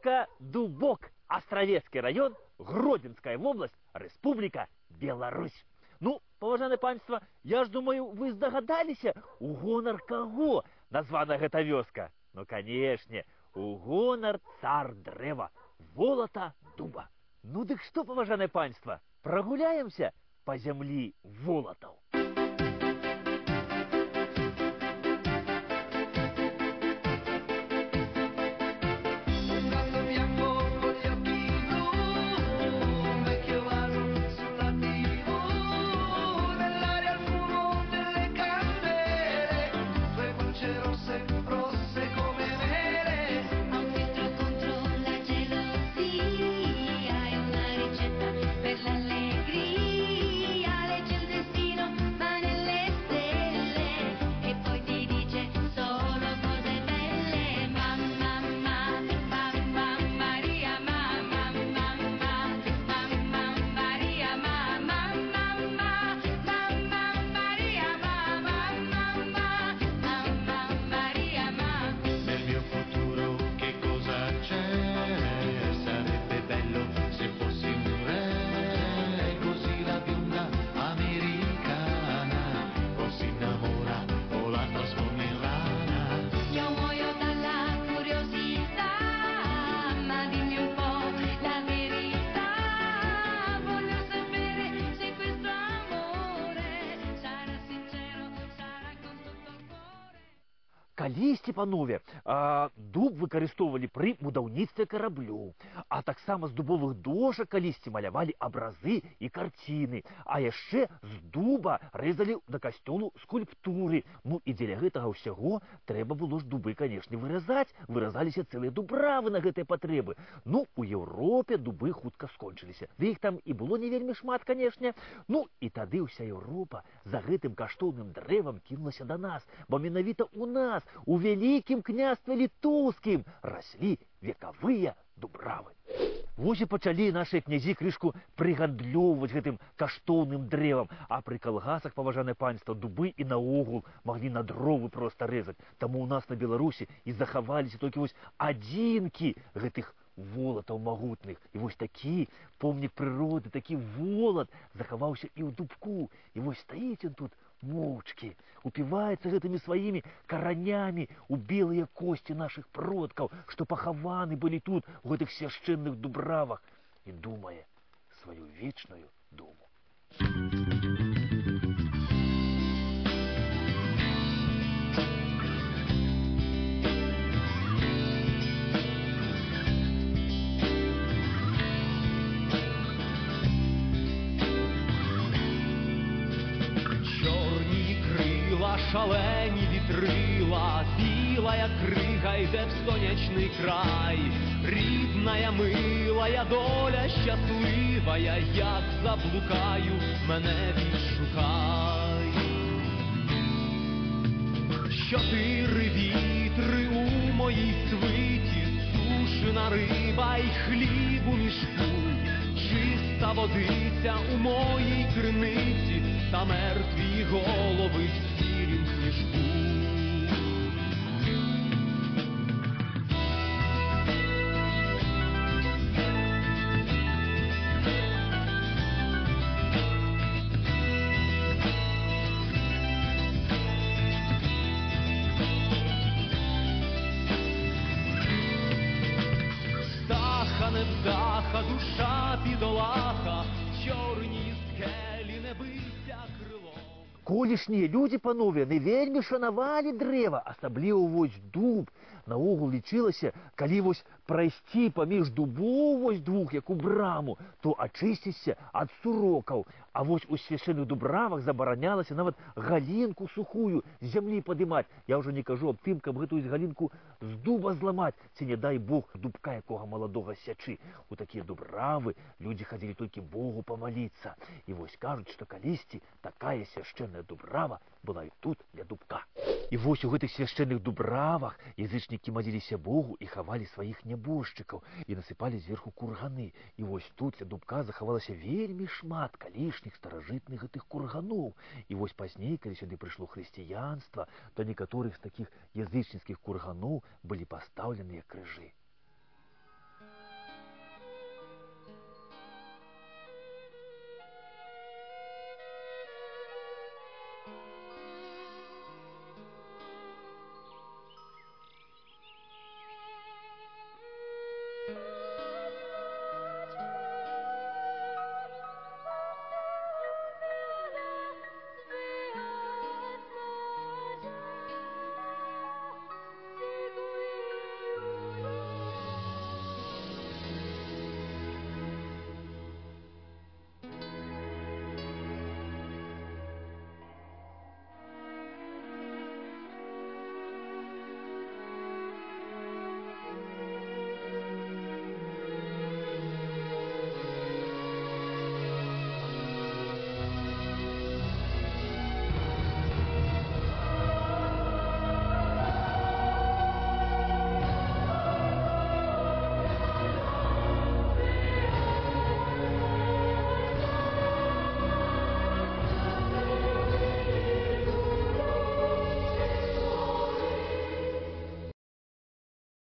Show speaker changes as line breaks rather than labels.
Вёска Дубок, Островецкий район, Гродзенская область, Республика Беларусь. Ну, паважанае панство, я ж думаю, вы здагадаліся, у гонар каго названа гэта вёска? Ну, канешне, у гонар цар дрэва, Волата дуба. Ну, дык што, паважанае панство, прагуляемся па зямлі волатаў. Калісьці, панове, дуб выкарыстоўвалі пры будаўніцтве караблю, а таксама з дубовых дошак калісьці малявалі абразы і карціны, а яшчэ з дуба рэзалі да касцёлу скульптуры. Ну і дзеля гэтага ўсяго трэба было ж дубы, канешне, выразаць, выразаліся цэлыя дубравы на гэтыя патрэбы. Ну, у Еўропе дубы хутка скончыліся, ды іх там і было не вельмі шмат, канешне. Ну і тады ўся Еўропа за гэтым каштоўным дрэвам кінулася да нас, бо менавіта у нас, у Вялікім княстве літоўскім, раслі векавыя дубравы. Вось і пачалі нашыя князі крышку прыгандлёўваць гэтым каштоўным дрэвам, а пры калгасах, паважанае панства, дубы і наогул маглі на дровы проста рэзаць. Таму ў нас на Беларусі і захаваліся толькі вось адзінкі гэтых волатаў магутных. І вось такі помнік прыроды, такі волат захаваўся і ў дубку. І вось стаіць ён тут моўчкі, упіваецца гэтымі сваімі каранямі ў белыя косці нашых продкаў, што пахаваны былі тут, у гэтых свяшчэнных дубравах, і думае сваю вечную думу.
Шалені вітрила, білая крига йде в сонячний край. Рідная, милая доля щасливая, як заблукаю, мене відшукай. Чотири вітри у моїй свиті, сушена риба й хліб у мішку, чиста водиця у моїй криниці, та мертві голови в сірім сніжку. Птаха не вдаха, душа бідолаха, чорні скелі не бився крилом.
Колішнія людзі, панове, не вельмі шанавалі дрэва, асабліва вось дуб. Наогул лічылася, калі вось прайсці паміж дубоў вось двух, як у браму, то ачысціся ад сурокаў. А вось у свяшчэнных дубравах забаранялася нават галінку сухую з зямлі падымаць. Я ўжо не кажу аб тым, каб гэтую галінку з дуба зламаць, ці не дай Бог дубка якога маладога сячы. У такія дубравы людзі хадзілі толькі Богу памаліцца. І вось кажуць, што калісьці такая свяшчэнная дубрава была і тут для дубка. І вось у гэтых свяшчэнных дубравах язычнікі маліліся Богу і хавалі сваіх нябожчыкаў і насыпалі зверху курганы. І вось тут для дубка захавалася вельмі шмат калішніх старажытных гэтых курганоў. І вось пазней, калі сюды прыйшло хрысціянства, то некаторых з такіх язычніцкіх курганоў былі пастаўленыя крыжы.
Thank